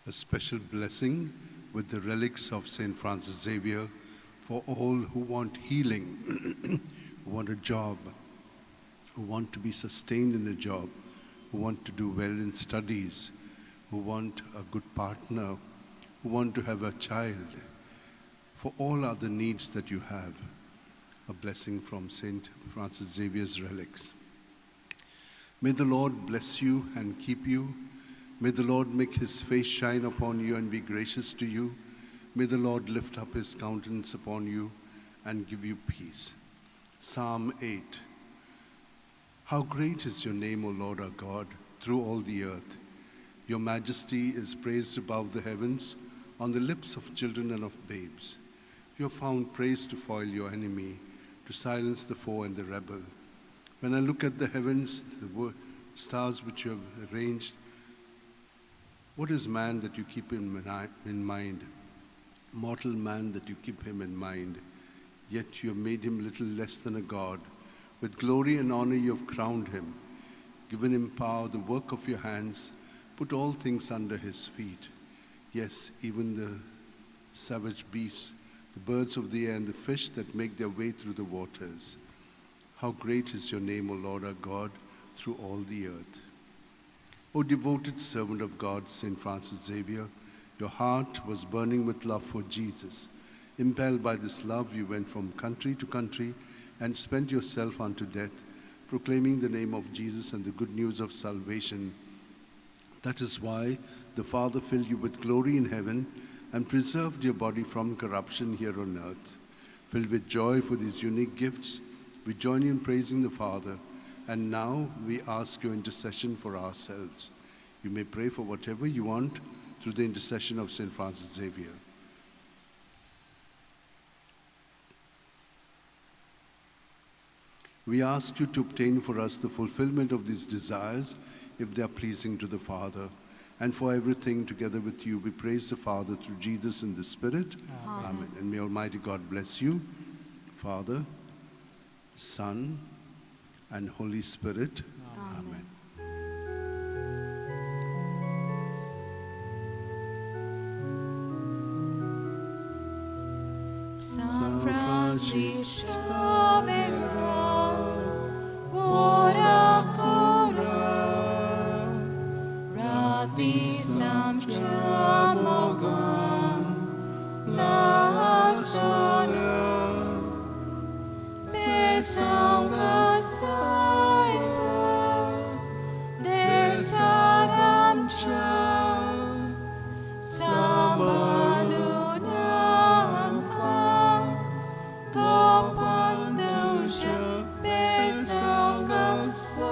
A special blessing with the relics of St. Francis Xavier for all who want healing, who want a job, who want to be sustained in a job, who want to do well in studies, who want a good partner, who want to have a child, for all other needs that you have. A blessing from St. Francis Xavier's relics. May the Lord bless you and keep you. May the Lord make his face shine upon you and be gracious to you. May the Lord lift up his countenance upon you and give you peace. Psalm 8. How great is your name, O Lord our God, through all the earth. Your majesty is praised above the heavens, on the lips of children and of babes. You have found praise to foil your enemy, to silence the foe and the rebel. When I look at the heavens, the stars which you have arranged, what is man that you keep him in mind? Mortal man that you keep him in mind. Yet you have made him little less than a god. With glory and honor you have crowned him, given him power, the work of your hands, put all things under his feet. Yes, even the savage beasts, the birds of the air, and the fish that make their way through the waters. How great is your name, O Lord our God, through all the earth. O devoted servant of God, St. Francis Xavier, your heart was burning with love for Jesus. Impelled by this love, you went from country to country and spent yourself unto death, proclaiming the name of Jesus and the good news of salvation. That is why the Father filled you with glory in heaven and preserved your body from corruption here on earth. Filled with joy for these unique gifts, we join you in praising the Father, and now we ask your intercession for ourselves. You may pray for whatever you want through the intercession of St. Francis Xavier. We ask you to obtain for us the fulfillment of these desires, if they are pleasing to the Father. And for everything, together with you, we praise the Father through Jesus in the Spirit. Amen. And may Almighty God bless you, Father, Son, and Holy Spirit. Amen. San Francis Xavier, ora cora, rati samcham mogam, la sonia, besam kasaya, desaram cha, samalunam ka, gopanduja, besam kasaya,